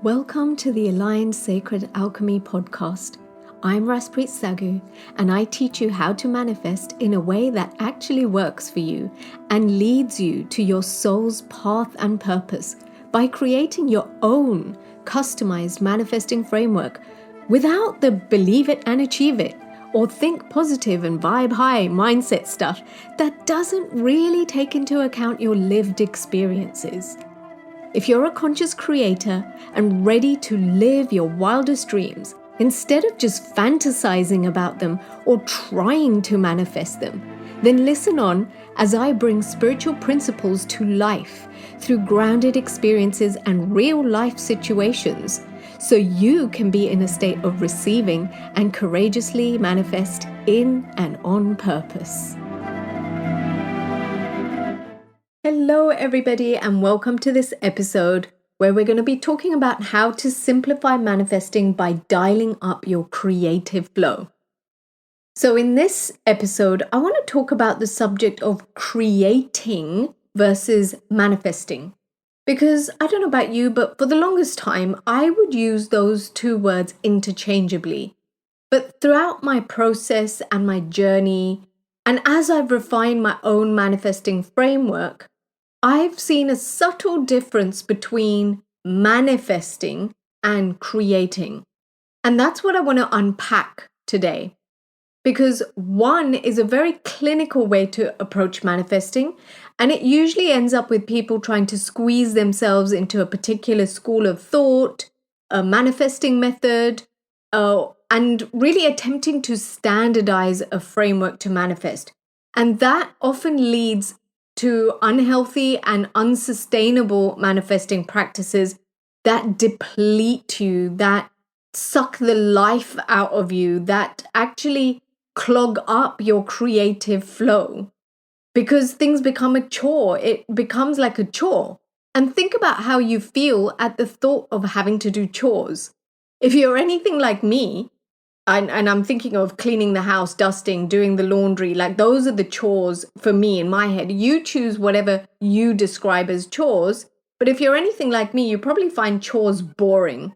Welcome to the Aligned Sacred Alchemy podcast. I'm Raspreet Sagu, and I teach you how to manifest in a way that actually works for you and leads you to your soul's path and purpose by creating your own customized manifesting framework without the believe it and achieve it or think positive and vibe high mindset stuff that doesn't really take into account your lived experiences. If you're a conscious creator and ready to live your wildest dreams, instead of just fantasizing about them or trying to manifest them, then listen on as I bring spiritual principles to life through grounded experiences and real life situations, so you can be in a state of receiving and courageously manifest in and on purpose. Hello everybody, and welcome to this episode where we're going to be talking about how to simplify manifesting by dialing up your creative flow. So in this episode, I want to talk about the subject of creating versus manifesting. Because I don't know about you, but for the longest time, I would use those two words interchangeably. But throughout my process and my journey, and as I've refined my own manifesting framework, I've seen a subtle difference between manifesting and creating. And that's what I want to unpack today. Because one is a very clinical way to approach manifesting, and it usually ends up with people trying to squeeze themselves into a particular school of thought, a manifesting method, and really attempting to standardize a framework to manifest. And that often leads to unhealthy and unsustainable manifesting practices that deplete you, that suck the life out of you, that actually clog up your creative flow. Because things become a chore. It becomes like a chore. And think about how you feel at the thought of having to do chores. If you're anything like me, and I'm thinking of cleaning the house, dusting, doing the laundry, like those are the chores for me in my head. You choose whatever you describe as chores. But if you're anything like me, you probably find chores boring.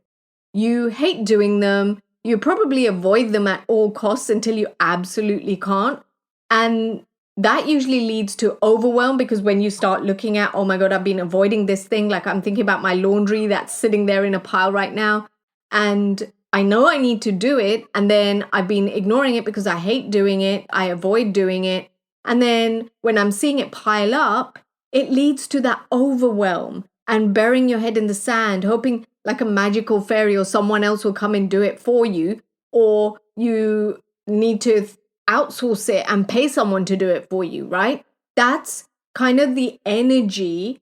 You hate doing them. You probably avoid them at all costs until you absolutely can't. And that usually leads to overwhelm, because when you start looking at, oh my God, I've been avoiding this thing. Like I'm thinking about my laundry that's sitting there in a pile right now. And I know I need to do it, and then I've been ignoring it because I hate doing it, I avoid doing it. And then when I'm seeing it pile up, it leads to that overwhelm and burying your head in the sand, hoping like a magical fairy or someone else will come and do it for you, or you need to outsource it and pay someone to do it for you, right? That's kind of the energy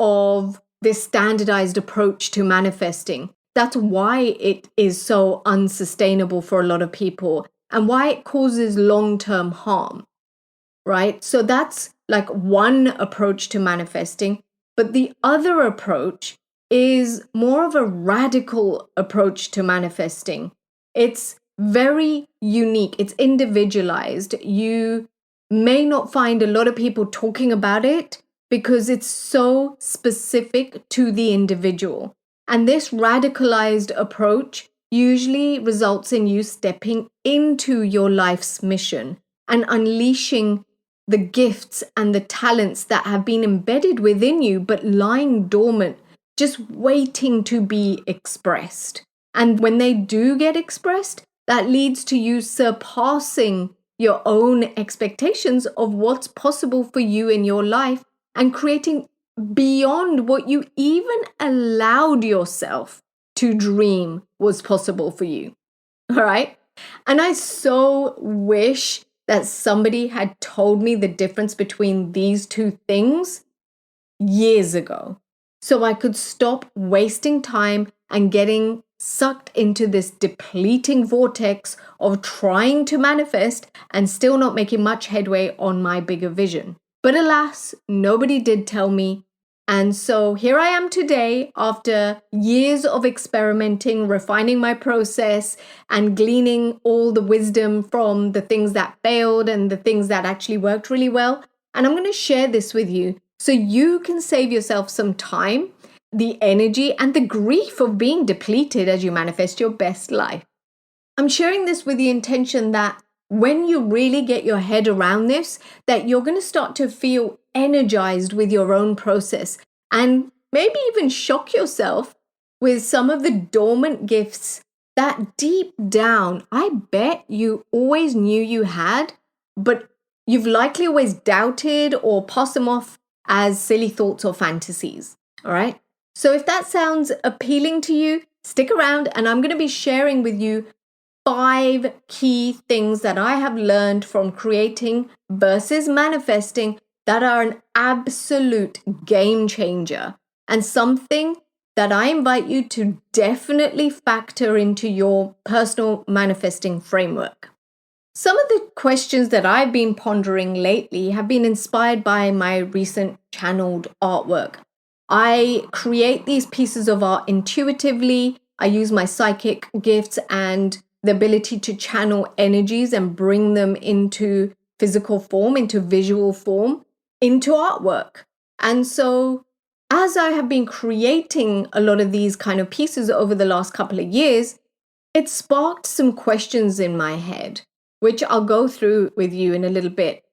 of this standardized approach to manifesting. That's why it is so unsustainable for a lot of people and why it causes long-term harm, right? So that's like one approach to manifesting. But the other approach is more of a radical approach to manifesting. It's very unique. It's individualized. You may not find a lot of people talking about it because it's so specific to the individual. And this radicalized approach usually results in you stepping into your life's mission and unleashing the gifts and the talents that have been embedded within you, but lying dormant, just waiting to be expressed. And when they do get expressed, that leads to you surpassing your own expectations of what's possible for you in your life and creating beyond what you even allowed yourself to dream was possible for you. All right. And I so wish that somebody had told me the difference between these two things years ago, so I could stop wasting time and getting sucked into this depleting vortex of trying to manifest and still not making much headway on my bigger vision. But alas, nobody did tell me. And so here I am today after years of experimenting, refining my process, and gleaning all the wisdom from the things that failed and the things that actually worked really well. And I'm going to share this with you so you can save yourself some time the energy and the grief of being depleted as you manifest your best life. I'm sharing this with the intention that when you really get your head around this, that you're going to start to feel energized with your own process and maybe even shock yourself with some of the dormant gifts that deep down, I bet you always knew you had, but you've likely always doubted or passed them off as silly thoughts or fantasies. All right. So if that sounds appealing to you, stick around and I'm going to be sharing with you 5 key things that I have learned from creating versus manifesting that are an absolute game changer and something that I invite you to definitely factor into your personal manifesting framework. Some of the questions that I've been pondering lately have been inspired by my recent channeled artwork. I create these pieces of art intuitively. I use my psychic gifts and the ability to channel energies and bring them into physical form, into visual form, into artwork. And so, as I have been creating a lot of these kind of pieces over the last couple of years, it sparked some questions in my head, which I'll go through with you in a little bit.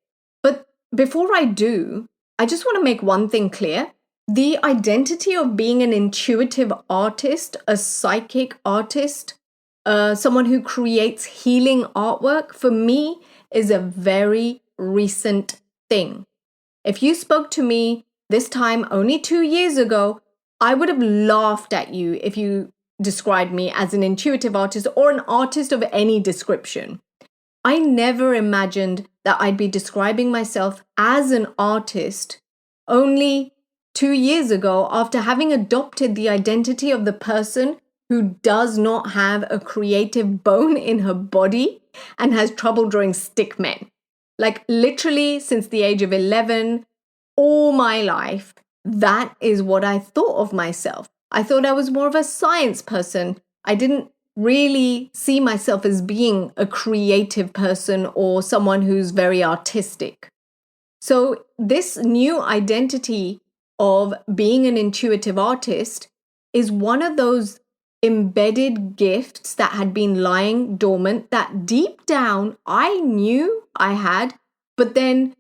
But before I do, I just want to make one thing clear. The identity of being an intuitive artist, a psychic artist, someone who creates healing artwork, for me, is a very recent thing. If you spoke to me this time only 2 years ago, I would have laughed at you if you described me as an intuitive artist or an artist of any description. I never imagined that I'd be describing myself as an artist only 2 years ago after having adopted the identity of the person who does not have a creative bone in her body and has trouble drawing stick men. Like literally since the age of 11, all my life, that is what I thought of myself. I thought I was more of a science person. I didn't really see myself as being a creative person or someone who's very artistic. So this new identity of being an intuitive artist is one of those embedded gifts that had been lying dormant that deep down I knew I had, but then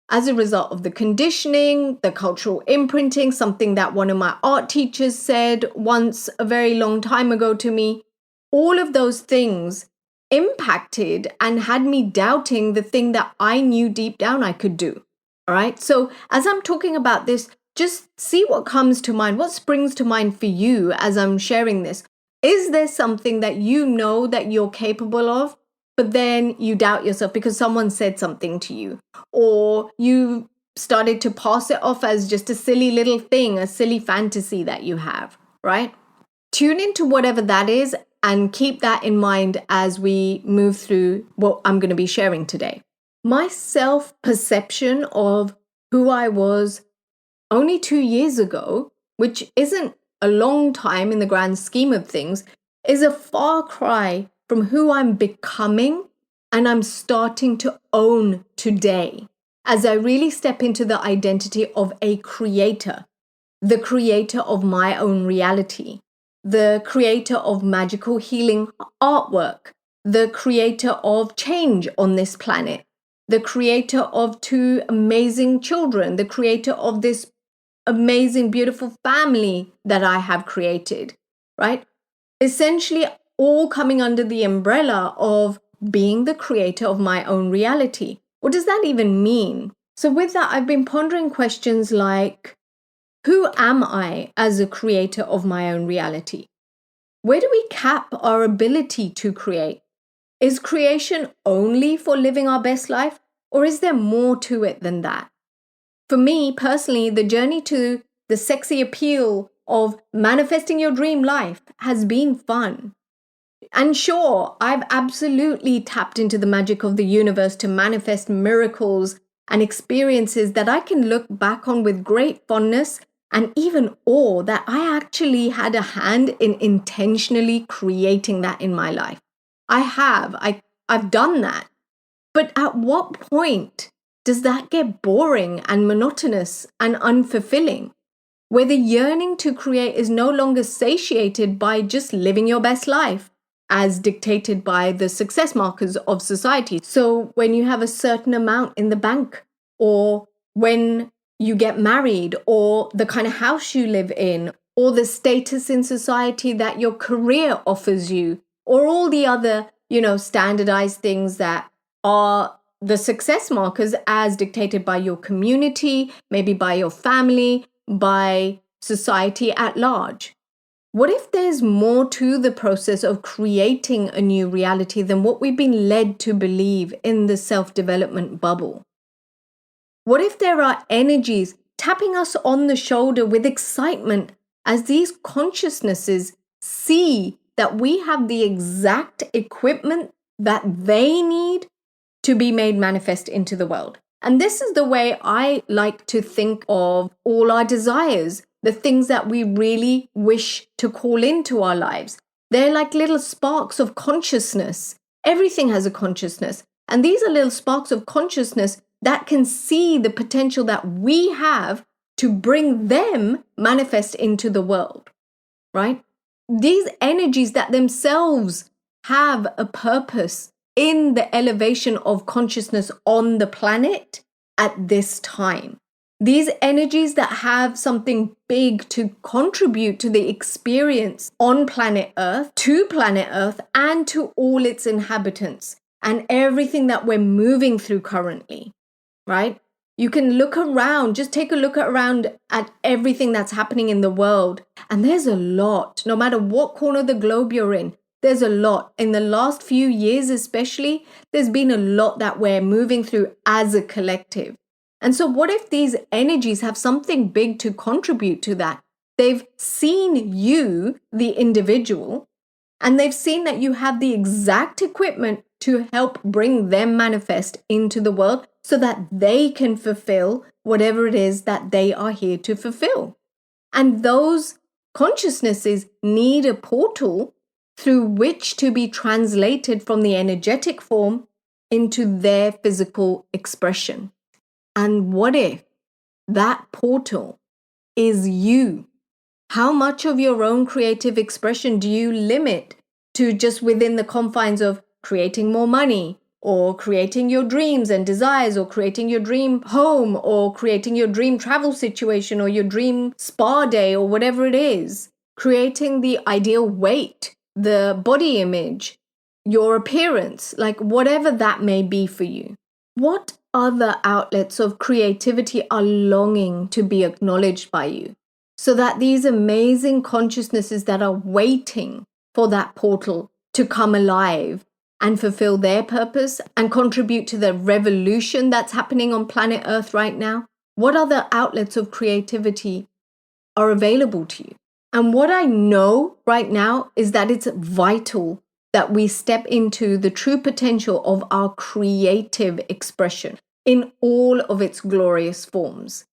as a result of the conditioning, the cultural imprinting, something that one of my art teachers said once a very long time ago to me, all of those things impacted and had me doubting the thing that I knew deep down I could do. All right. So as I'm talking about this, just see what comes to mind, what springs to mind for you as I'm sharing this. Is there something that you know that you're capable of, but then you doubt yourself because someone said something to you, or you started to pass it off as just a silly little thing, a silly fantasy that you have, right? Tune into whatever that is and keep that in mind as we move through what I'm going to be sharing today. My self-perception of who I was only 2 years ago, which isn't a long time in the grand scheme of things, is a far cry from who I'm becoming and I'm starting to own today as I really step into the identity of a creator, the creator of my own reality, the creator of magical healing artwork, the creator of change on this planet, the creator of 2 amazing children, the creator of this amazing, beautiful family that I have created, right? Essentially, all coming under the umbrella of being the creator of my own reality. What does that even mean? So, with that, I've been pondering questions like, who am I as a creator of my own reality? Where do we cap our ability to create? Is creation only for living our best life, or is there more to it than that? For me personally, the journey to the sexy appeal of manifesting your dream life has been fun. And sure, I've absolutely tapped into the magic of the universe to manifest miracles and experiences that I can look back on with great fondness and even awe that I actually had a hand in intentionally creating that in my life. I've done that. But at what point does that get boring and monotonous and unfulfilling? where the yearning to create is no longer satiated by just living your best life, as dictated by the success markers of society. So when you have a certain amount in the bank, or when you get married, or the kind of house you live in, or the status in society that your career offers you, or all the other, standardized things that are the success markers as dictated by your community, maybe by your family, by society at large. What if there's more to the process of creating a new reality than what we've been led to believe in the self-development bubble? What if there are energies tapping us on the shoulder with excitement as these consciousnesses see that we have the exact equipment that they need to be made manifest into the world? And this is the way I like to think of all our desires, the things that we really wish to call into our lives. They're like little sparks of consciousness. Everything has a consciousness. And these are little sparks of consciousness that can see the potential that we have to bring them manifest into the world, right? These energies that themselves have a purpose in the elevation of consciousness on the planet at this time. These energies that have something big to contribute to the experience on planet Earth, to planet Earth, and to all its inhabitants, and everything that we're moving through currently, right? You can look around, just take a look around at everything that's happening in the world. And there's a lot, no matter what corner of the globe you're in, there's a lot. In the last few years especially, there's been a lot that we're moving through as a collective. And so what if these energies have something big to contribute to that? They've seen you, the individual, and they've seen that you have the exact equipment to help bring them manifest into the world so that they can fulfill whatever it is that they are here to fulfill. And those consciousnesses need a portal through which to be translated from the energetic form into their physical expression. And what if that portal is you? How much of your own creative expression do you limit to just within the confines of creating more money, or creating your dreams and desires, or creating your dream home, or creating your dream travel situation, or your dream spa day, or whatever it is? Creating the ideal weight, the body image, your appearance, like whatever that may be for you. What other outlets of creativity are longing to be acknowledged by you, so that these amazing consciousnesses that are waiting for that portal to come alive and fulfill their purpose and contribute to the revolution that's happening on planet Earth right now? What other outlets of creativity are available to you? And what I know right now is that it's vital that we step into the true potential of our creative expression in all of its glorious forms.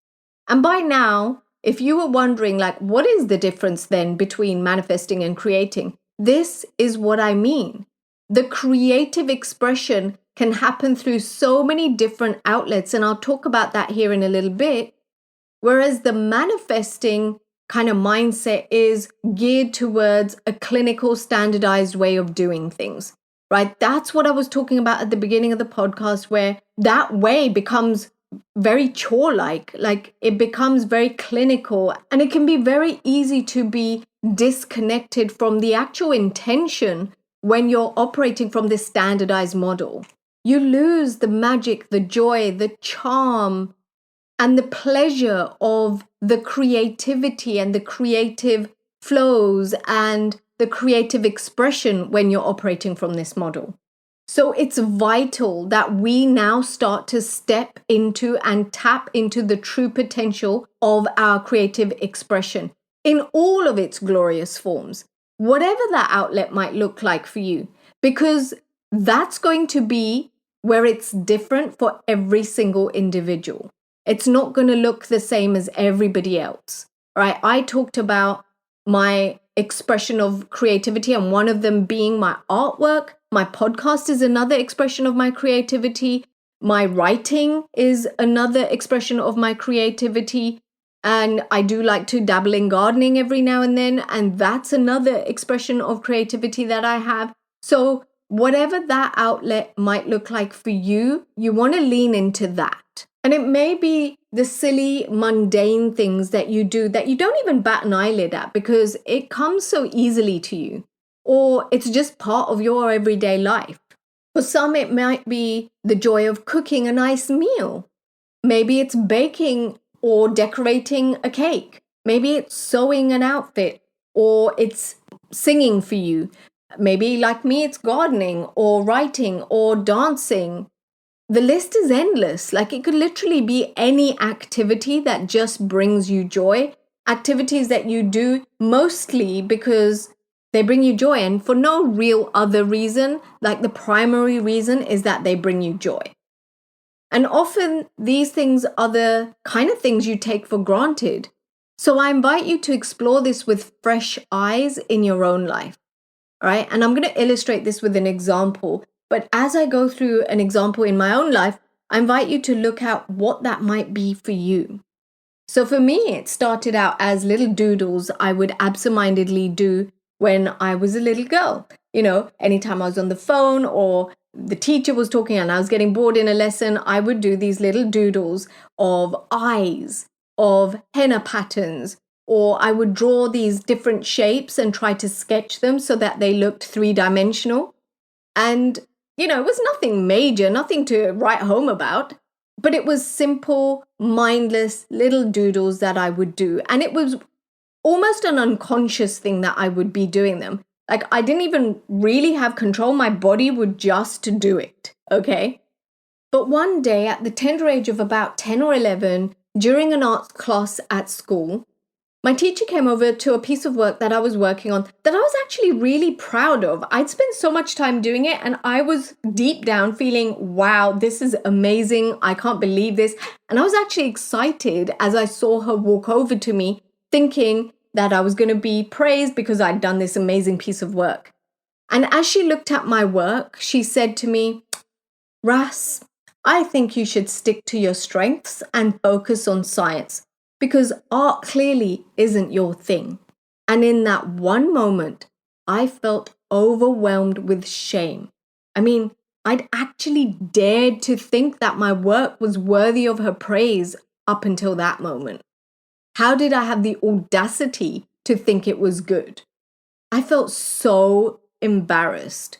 And by now, if you were wondering, like, what is the difference then between manifesting and creating? This is what I mean. The creative expression can happen through so many different outlets, and I'll talk about that here in a little bit. Whereas the manifesting kind of mindset is geared towards a clinical, standardized way of doing things, right? That's what I was talking about at the beginning of the podcast, where that way becomes very chore-like, like it becomes very clinical, and it can be very easy to be disconnected from the actual intention when you're operating from this standardized model. You lose the magic, the joy, the charm, and the pleasure of the creativity and the creative flows and the creative expression when you're operating from this model. So it's vital that we now start to step into and tap into the true potential of our creative expression in all of its glorious forms, whatever that outlet might look like for you, because that's going to be where it's different for every single individual. It's not going to look the same as everybody else, right? I talked about my expression of creativity, and one of them being my artwork. My podcast is another expression of my creativity. My writing is another expression of my creativity. And I do like to dabble in gardening every now and then. And that's another expression of creativity that I have. So whatever that outlet might look like for you, you want to lean into that. And it may be the silly, mundane things that you do that you don't even bat an eyelid at because it comes so easily to you, or it's just part of your everyday life. For some, it might be the joy of cooking a nice meal. Maybe it's baking or decorating a cake. Maybe it's sewing an outfit or it's singing for you. Maybe, like me, it's gardening or writing or dancing. The list is endless. Like, it could literally be any activity that just brings you joy. Activities that you do mostly because they bring you joy and for no real other reason. Like, the primary reason is that they bring you joy. And often these things are the kind of things you take for granted. So I invite you to explore this with fresh eyes in your own life. All right. And I'm going to illustrate this with an example. But as I go through an example in my own life, I invite you to look at what that might be for you. So for me, it started out as little doodles I would absentmindedly do when I was a little girl. You know, anytime I was on the phone or the teacher was talking and I was getting bored in a lesson, I would do these little doodles of eyes, of henna patterns, or I would draw these different shapes and try to sketch them so that they looked three-dimensional. And, you know, it was nothing major, nothing to write home about. But it was simple, mindless little doodles that I would do. And it was almost an unconscious thing that I would be doing them. Like, I didn't even really have control. My body would just do it, okay? But one day, at the tender age of about 10 or 11, during an arts class at school, my teacher came over to a piece of work that I was working on that I was actually really proud of. I'd spent so much time doing it and I was deep down feeling, wow, this is amazing. I can't believe this. And I was actually excited as I saw her walk over to me, thinking that I was going to be praised because I'd done this amazing piece of work. And as she looked at my work, she said to me, Ras, I think you should stick to your strengths and focus on science, because art clearly isn't your thing. And in that one moment, I felt overwhelmed with shame. I mean, I'd actually dared to think that my work was worthy of her praise up until that moment. How did I have the audacity to think it was good? I felt so embarrassed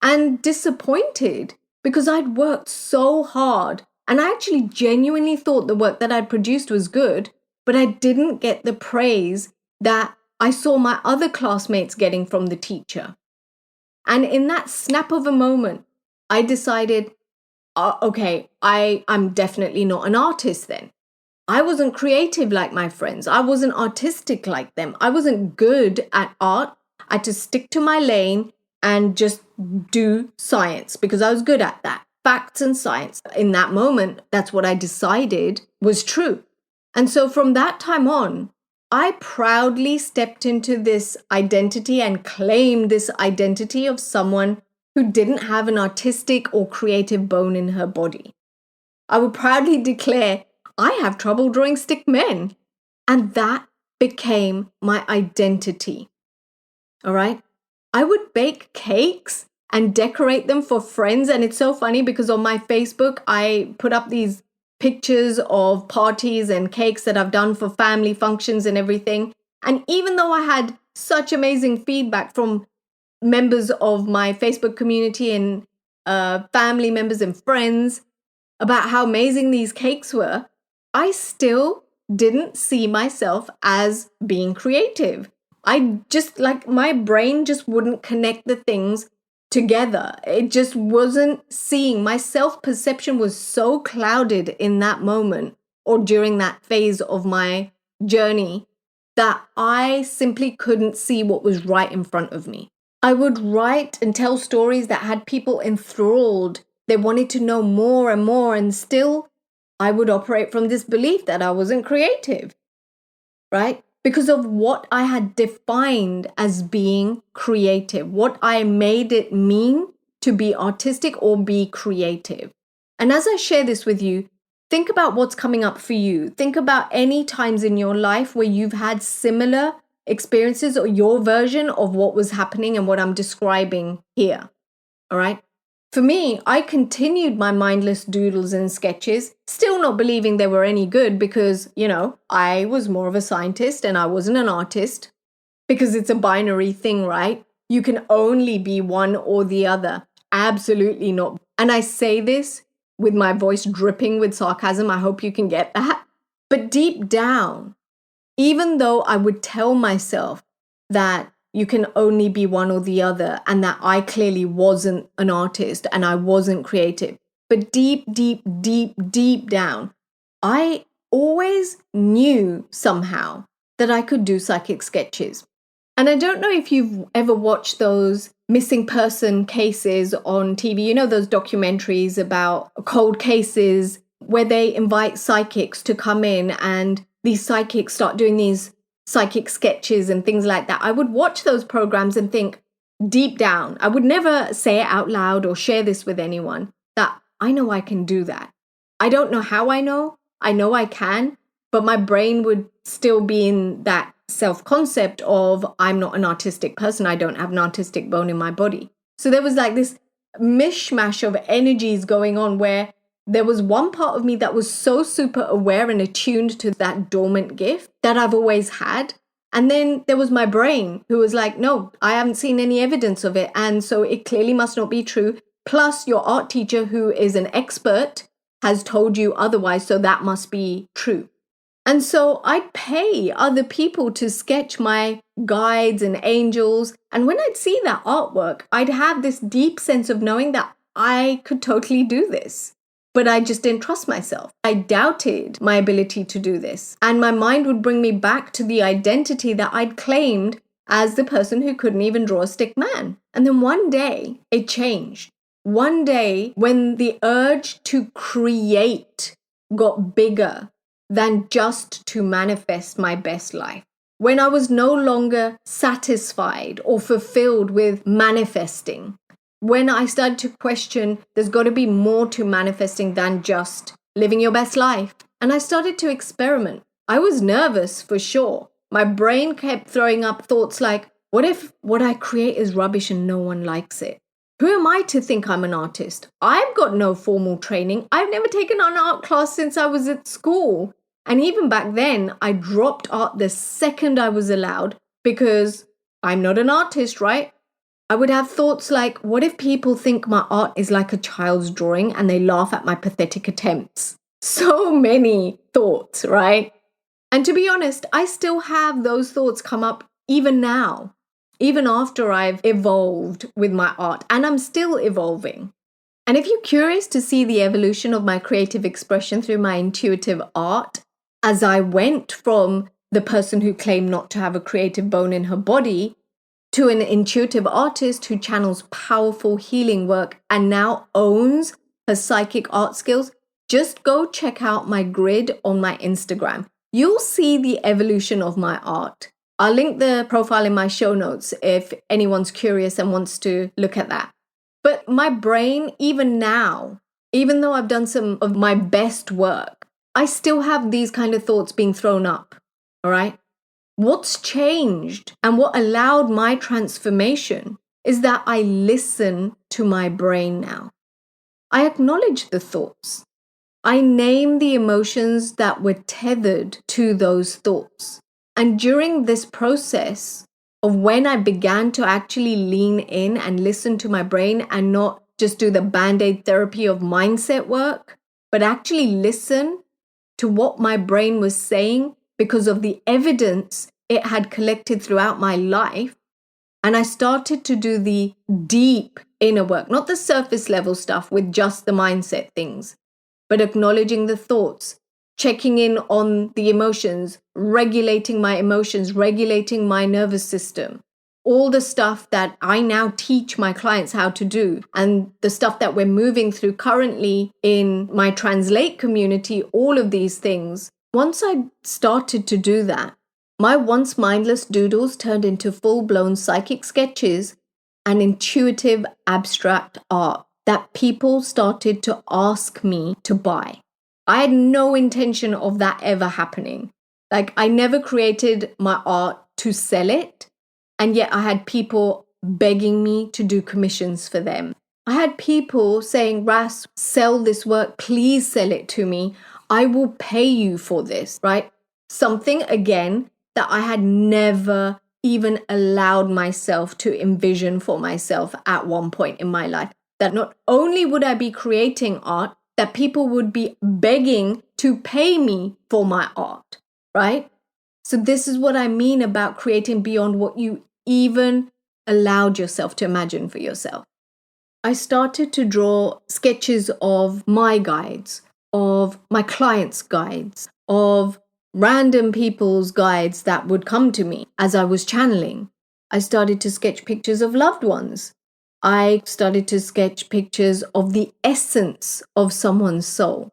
and disappointed because I'd worked so hard and I actually genuinely thought the work that I'd produced was good, but I didn't get the praise that I saw my other classmates getting from the teacher. And in that snap of a moment, I decided, okay, I'm definitely not an artist then. I wasn't creative like my friends. I wasn't artistic like them. I wasn't good at art. I had to stick to my lane and just do science because I was good at that. Facts and science. In that moment, that's what I decided was true. And so from that time on, I proudly stepped into this identity and claimed this identity of someone who didn't have an artistic or creative bone in her body. I would proudly declare, I have trouble drawing stick men. And that became my identity. All right. I would bake cakes and decorate them for friends. And it's so funny because on my Facebook, I put up these pictures of parties and cakes that I've done for family functions and everything. And even though I had such amazing feedback from members of my Facebook community and family members and friends about how amazing these cakes were, I still didn't see myself as being creative. I just, like, my brain just wouldn't connect the things together. It just wasn't seeing. My self-perception was so clouded in that moment or during that phase of my journey that I simply couldn't see what was right in front of me. I would write and tell stories that had people enthralled. They wanted to know more and more, and still I would operate from this belief that I wasn't creative, right? Because of what I had defined as being creative, what I made it mean to be artistic or be creative. And as I share this with you, think about what's coming up for you. Think about any times in your life where you've had similar experiences or your version of what was happening and what I'm describing here. All right. For me, I continued my mindless doodles and sketches, still not believing they were any good because, I was more of a scientist and I wasn't an artist, because it's a binary thing, right? You can only be one or the other. Absolutely not. And I say this with my voice dripping with sarcasm. I hope you can get that. But deep down, even though I would tell myself that you can only be one or the other and that I clearly wasn't an artist and I wasn't creative, but deep, deep, deep, deep down, I always knew somehow that I could do psychic sketches. And I don't know if you've ever watched those missing person cases on TV, those documentaries about cold cases where they invite psychics to come in and these psychics start doing these psychic sketches and things like that. I would watch those programs and think deep down, I would never say it out loud or share this with anyone, that I know I can do that. I don't know how I know I can, but my brain would still be in that self-concept of I'm not an artistic person. I don't have an artistic bone in my body. So there was like this mishmash of energies going on where there was one part of me that was so super aware and attuned to that dormant gift that I've always had. And then there was my brain who was like, no, I haven't seen any evidence of it. And so it clearly must not be true. Plus your art teacher, who is an expert, has told you otherwise. So that must be true. And so I'd pay other people to sketch my guides and angels. And when I'd see that artwork, I'd have this deep sense of knowing that I could totally do this. But I just didn't trust myself. I doubted my ability to do this. And my mind would bring me back to the identity that I'd claimed as the person who couldn't even draw a stick man. And then one day, it changed. One day, when the urge to create got bigger than just to manifest my best life. When I was no longer satisfied or fulfilled with manifesting. When I started to question, there's got to be more to manifesting than just living your best life. And I started to experiment. I was nervous for sure. My brain kept throwing up thoughts like, what if what I create is rubbish and no one likes it? Who am I to think I'm an artist? I've got no formal training. I've never taken an art class since I was at school. And even back then, I dropped art the second I was allowed because I'm not an artist, right? I would have thoughts like, what if people think my art is like a child's drawing and they laugh at my pathetic attempts? So many thoughts, right? And to be honest, I still have those thoughts come up even now, even after I've evolved with my art, and I'm still evolving. And if you're curious to see the evolution of my creative expression through my intuitive art, as I went from the person who claimed not to have a creative bone in her body to an intuitive artist who channels powerful healing work and now owns her psychic art skills, just go check out my grid on my Instagram. You'll see the evolution of my art. I'll link the profile in my show notes if anyone's curious and wants to look at that. But my brain, even now, even though I've done some of my best work, I still have these kind of thoughts being thrown up, all right? What's changed and what allowed my transformation is that I listen to my brain now. I acknowledge the thoughts. I name the emotions that were tethered to those thoughts. And during this process of when I began to actually lean in and listen to my brain and not just do the Band-Aid therapy of mindset work, but actually listen to what my brain was saying because of the evidence it had collected throughout my life. And I started to do the deep inner work, not the surface level stuff with just the mindset things, but acknowledging the thoughts, checking in on the emotions, regulating my emotions, regulating my nervous system. All the stuff that I now teach my clients how to do, and the stuff that we're moving through currently in my Translate community, all of these things. Once I started to do that, my once mindless doodles turned into full-blown psychic sketches and intuitive abstract art that people started to ask me to buy. I had no intention of that ever happening. Like, I never created my art to sell it. And yet I had people begging me to do commissions for them. I had people saying, Ras, sell this work. Please sell it to me. I will pay you for this, right? Something, again, that I had never even allowed myself to envision for myself at one point in my life. That not only would I be creating art, that people would be begging to pay me for my art, right? So this is what I mean about creating beyond what you even allowed yourself to imagine for yourself. I started to draw sketches of my guides, of my clients' guides, of random people's guides that would come to me as I was channeling. I started to sketch pictures of loved ones. I started to sketch pictures of the essence of someone's soul.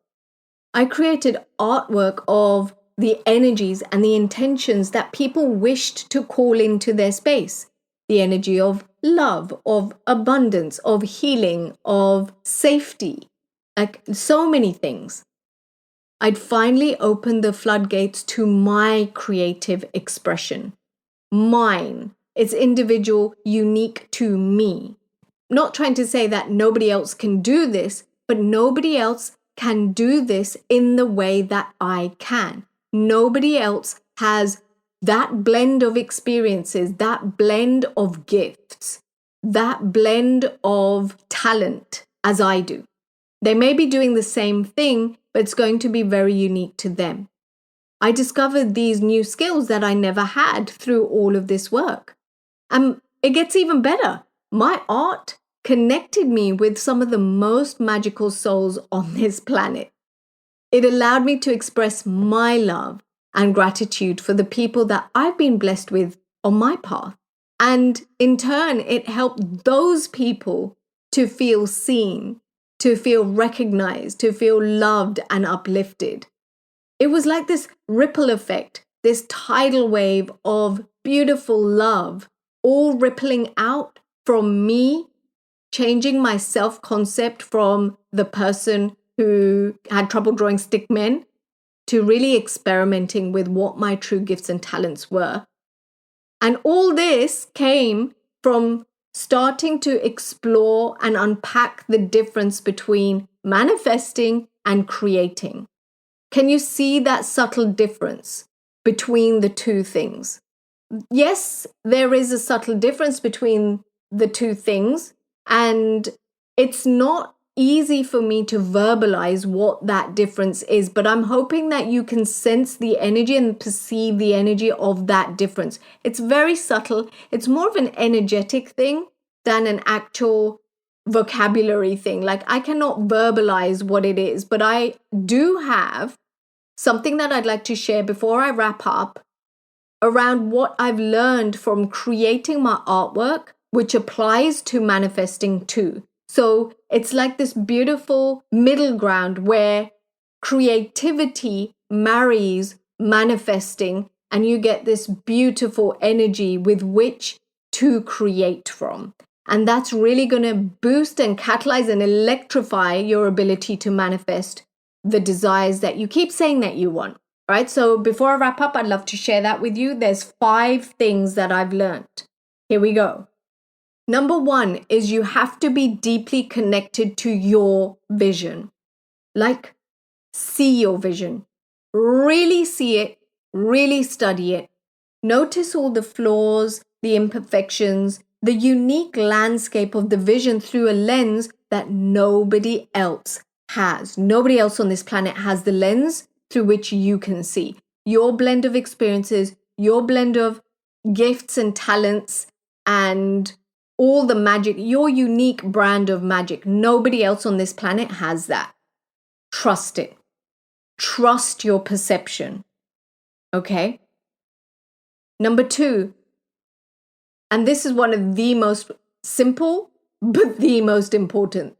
I created artwork of the energies and the intentions that people wished to call into their space. The energy of love, of abundance, of healing, of safety, like so many things. I'd finally opened the floodgates to my creative expression. Mine. It's individual, unique to me. Not trying to say that nobody else can do this, but nobody else can do this in the way that I can. Nobody else has that blend of experiences, that blend of gifts, that blend of talent as I do. They may be doing the same thing, but it's going to be very unique to them. I discovered these new skills that I never had through all of this work. And it gets even better. My art connected me with some of the most magical souls on this planet. It allowed me to express my love and gratitude for the people that I've been blessed with on my path. And in turn, it helped those people to feel seen, to feel recognized, to feel loved and uplifted. It was like this ripple effect, this tidal wave of beautiful love, all rippling out from me, changing my self-concept from the person who had trouble drawing stick men to really experimenting with what my true gifts and talents were. And all this came from starting to explore and unpack the difference between manifesting and creating. Can you see that subtle difference between the two things? Yes, there is a subtle difference between the two things, and it's not easy for me to verbalize what that difference is, but I'm hoping that you can sense the energy and perceive the energy of that difference. It's very subtle. It's more of an energetic thing than an actual vocabulary thing. Like, I cannot verbalize what it is, but I do have something that I'd like to share before I wrap up around what I've learned from creating my artwork, which applies to manifesting too. So it's like this beautiful middle ground where creativity marries manifesting, and you get this beautiful energy with which to create from. And that's really going to boost and catalyze and electrify your ability to manifest the desires that you keep saying that you want. Right? So before I wrap up, I'd love to share that with you. There's 5 things that I've learned. Here we go. Number 1 is you have to be deeply connected to your vision. Like, see your vision. Really see it. Really study it. Notice all the flaws, the imperfections, the unique landscape of the vision through a lens that nobody else has. Nobody else on this planet has the lens through which you can see. Your blend of experiences, your blend of gifts and talents, and all the magic, your unique brand of magic. Nobody else on this planet has that. Trust it. Trust your perception. Okay? Number 2, and this is one of the most simple, but the most important.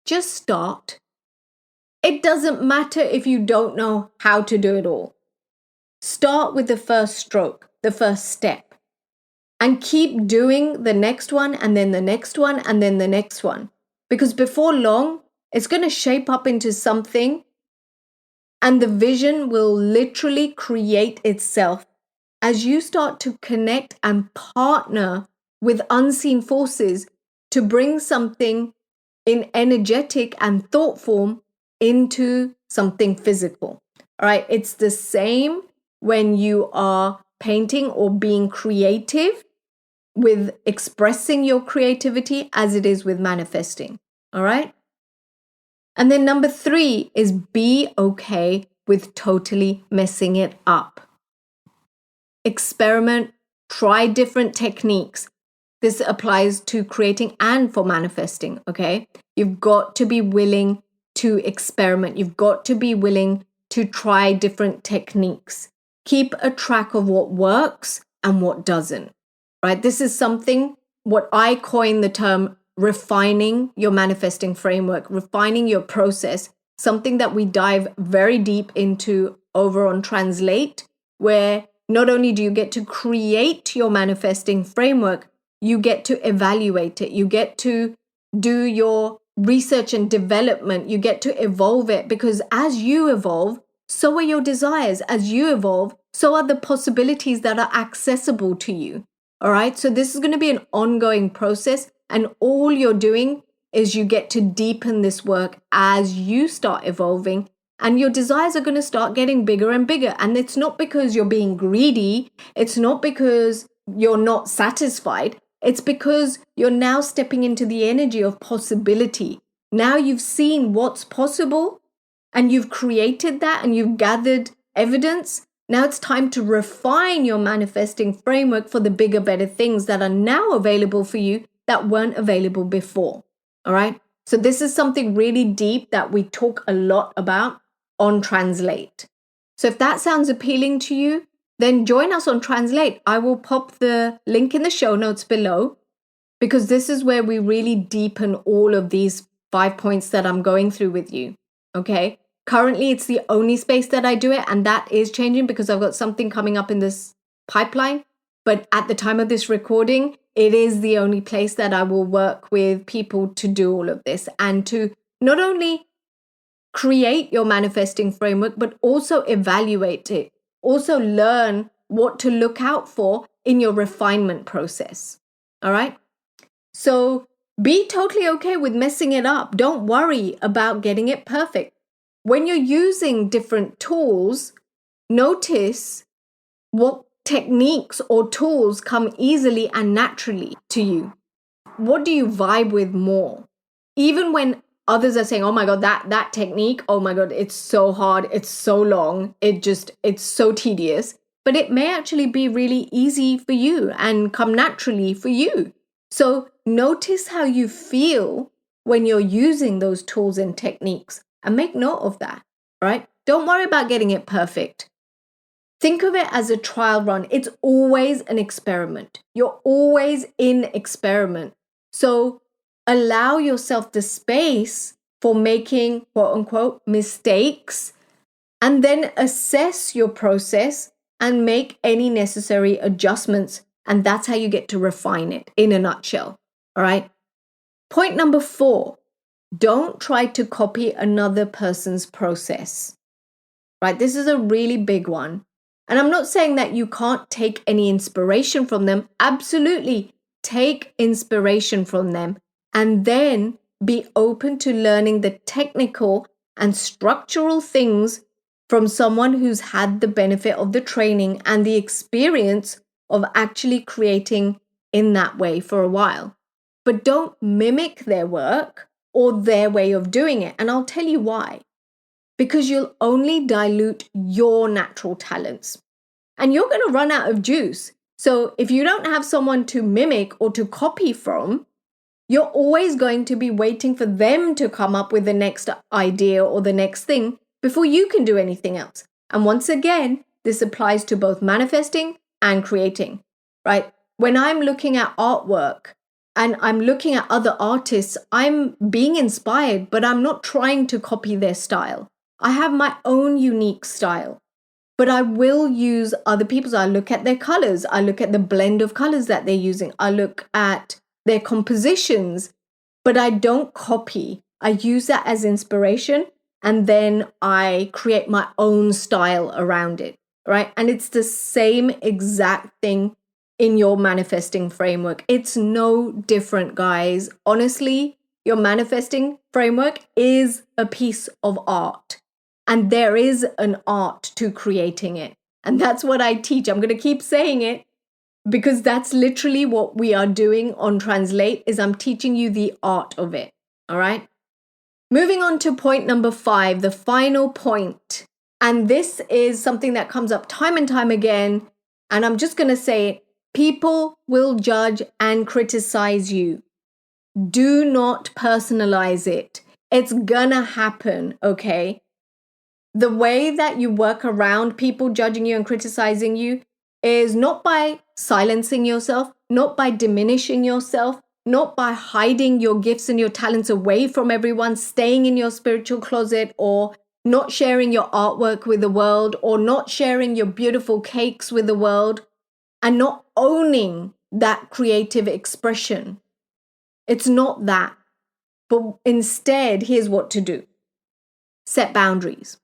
Just start. It doesn't matter if you don't know how to do it all. Start with the first stroke, the first step, and keep doing the next one, and then the next one, and then the next one. Because before long, it's going to shape up into something And the vision will literally create itself as you start to connect and partner with unseen forces to bring something in energetic and thought form into something physical. All right. It's the same when you are painting or being creative with expressing your creativity as it is with manifesting. All right. And then number 3 is be okay with totally messing it up. Experiment, try different techniques. This applies to creating and for manifesting, okay? You've got to be willing to experiment. You've got to be willing to try different techniques. Keep a track of what works and what doesn't, right? This is something, what I coin the term refining your manifesting framework, refining your process, something that we dive very deep into over on Translate, where not only do you get to create your manifesting framework, you get to evaluate it. You get to do your research and development. You get to evolve it, because as you evolve, so are your desires. As you evolve, so are the possibilities that are accessible to you. All right. So this is going to be an ongoing process. And all you're doing is you get to deepen this work as you start evolving. And your desires are going to start getting bigger and bigger. And it's not because you're being greedy. It's not because you're not satisfied. It's because you're now stepping into the energy of possibility. Now you've seen what's possible and you've created that and you've gathered evidence. Now it's time to refine your manifesting framework for the bigger, better things that are now available for you that weren't available before. All right. So this is something really deep that we talk a lot about on Translate. So if that sounds appealing to you, then join us on Translate. I will pop the link in the show notes below, because this is where we really deepen all of these 5 points that I'm going through with you. Okay. Currently, it's the only space that I do it, and that is changing because I've got something coming up in this pipeline. But at the time of this recording, it is the only place that I will work with people to do all of this and to not only create your manifesting framework, but also evaluate it. Also learn what to look out for in your refinement process. All right. So be totally okay with messing it up. Don't worry about getting it perfect. When you're using different tools, notice what techniques or tools come easily and naturally to you. What do you vibe with more? Even when others are saying, oh my God, that technique, oh my God, it's so hard, it's so long, it's so tedious, but it may actually be really easy for you and come naturally for you. So notice how you feel when you're using those tools and techniques and make note of that, right? Don't worry about getting it perfect. Think of it as a trial run. It's always an experiment. You're always in experiment. So allow yourself the space for making quote unquote mistakes, and then assess your process and make any necessary adjustments. And that's how you get to refine it in a nutshell. All right. Point number 4, don't try to copy another person's process. Right. This is a really big one. And I'm not saying that you can't take any inspiration from them. Absolutely. Take inspiration from them and then be open to learning the technical and structural things from someone who's had the benefit of the training and the experience of actually creating in that way for a while. But don't mimic their work or their way of doing it. And I'll tell you why. Because you'll only dilute your natural talents and you're going to run out of juice. So if you don't have someone to mimic or to copy from, you're always going to be waiting for them to come up with the next idea or the next thing before you can do anything else. And once again, this applies to both manifesting and creating, right? When I'm looking at artwork and I'm looking at other artists, I'm being inspired, but I'm not trying to copy their style. I have my own unique style, but I will use other people's. I look at their colors. I look at the blend of colors that they're using. I look at their compositions, but I don't copy. I use that as inspiration and then I create my own style around it, right? And it's the same exact thing in your manifesting framework. It's no different, guys. Honestly, your manifesting framework is a piece of art, and there is an art to creating it. And that's what I teach. I'm going to keep saying it because that's literally what we are doing on Translate is I'm teaching you the art of it. All right. Moving on to point number 5, the final point. And this is something that comes up time and time again. And I'm just going to say it. People will judge and criticize you. Do not personalize it. It's gonna happen, okay? The way that you work around people judging you and criticizing you is not by silencing yourself, not by diminishing yourself, not by hiding your gifts and your talents away from everyone, staying in your spiritual closet, or not sharing your artwork with the world, or not sharing your beautiful cakes with the world, and not owning that creative expression. It's not that. But instead, here's what to do. Set boundaries.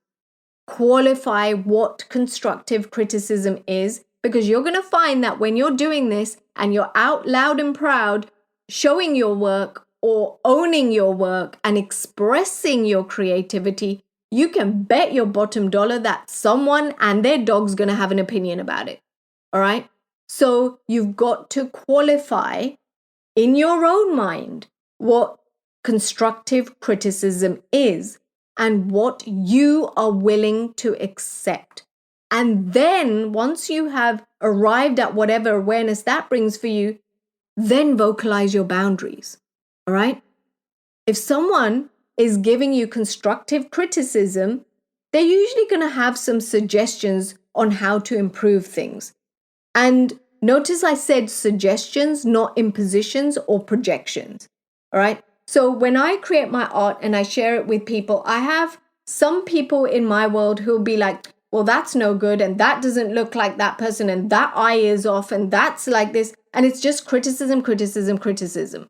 Qualify what constructive criticism is, because you're going to find that when you're doing this and you're out loud and proud, showing your work or owning your work and expressing your creativity, you can bet your bottom dollar that someone and their dog's going to have an opinion about it. All right? So you've got to qualify in your own mind what constructive criticism is and what you are willing to accept. And then once you have arrived at whatever awareness that brings for you, then vocalize your boundaries. All right? If someone is giving you constructive criticism, they're usually going to have some suggestions on how to improve things. And notice I said suggestions, not impositions or projections. All right. So when I create my art and I share it with people, I have some people in my world who'll be like, well, that's no good. And that doesn't look like that person. And that eye is off. And that's like this. And it's just criticism, criticism, criticism.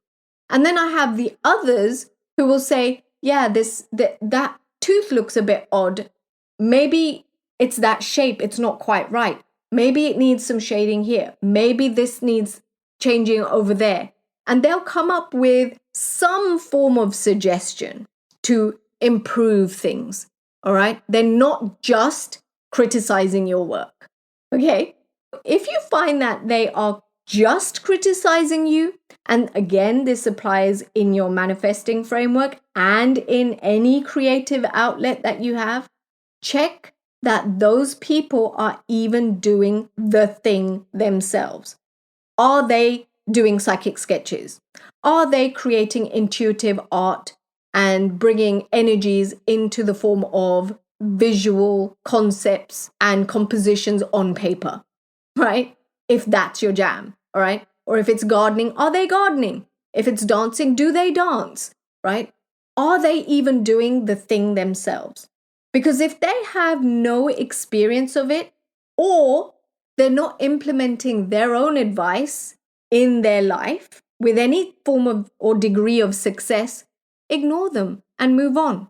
And then I have the others who will say, yeah, that tooth looks a bit odd. Maybe it's that shape. It's not quite right. Maybe it needs some shading here. Maybe this needs changing over there. And they'll come up with some form of suggestion to improve things. All right? They're not just criticizing your work. Okay? If you find that they are just criticizing you, and again, this applies in your manifesting framework and in any creative outlet that you have, check that those people are even doing the thing themselves. Are they doing psychic sketches? Are they creating intuitive art and bringing energies into the form of visual concepts and compositions on paper, right? If that's your jam, all right? Or if it's gardening, are they gardening? If it's dancing, do they dance, right? Are they even doing the thing themselves? Because if they have no experience of it, or they're not implementing their own advice in their life with any form of or degree of success, ignore them and move on,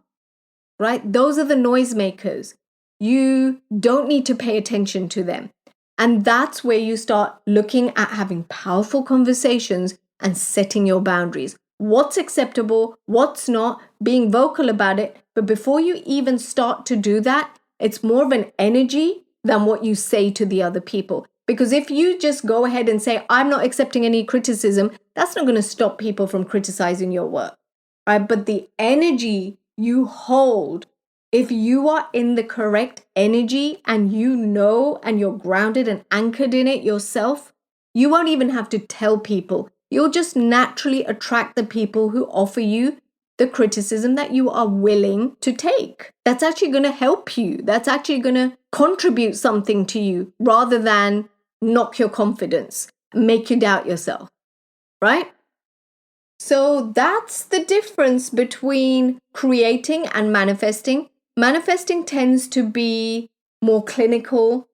right? Those are the noisemakers. You don't need to pay attention to them. And that's where you start looking at having powerful conversations and setting your boundaries. What's acceptable, what's not, being vocal about it. But before you even start to do that, it's more of an energy than what you say to the other people. Because if you just go ahead and say, I'm not accepting any criticism, that's not going to stop people from criticizing your work, right? But the energy you hold, if you are in the correct energy and you know and you're grounded and anchored in it yourself, you won't even have to tell people. You'll just naturally attract the people who offer you the criticism that you are willing to take. That's actually going to help you. That's actually going to contribute something to you rather than knock your confidence, make you doubt yourself, right? So that's the difference between creating and manifesting. Manifesting tends to be more clinical.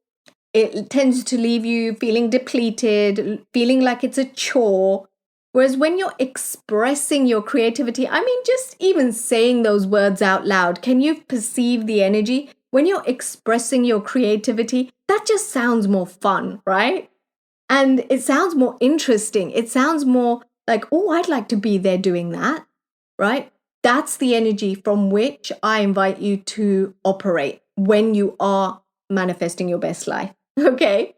It tends to leave you feeling depleted, feeling like it's a chore, Whereas when you're expressing your creativity, I mean, just even saying those words out loud, can you perceive the energy? When you're expressing your creativity, that just sounds more fun, right? And it sounds more interesting. It sounds more like, oh, I'd like to be there doing that, right? That's the energy from which I invite you to operate when you are manifesting your best life. Okay.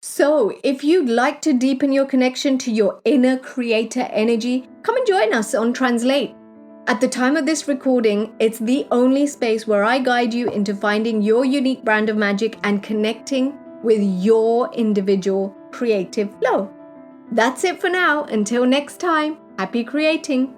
So, if you'd like to deepen your connection to your inner creator energy, come and join us on Translate. At the time of this recording, it's the only space where I guide you into finding your unique brand of magic and connecting with your individual creative flow. That's it for now. Until next time, happy creating.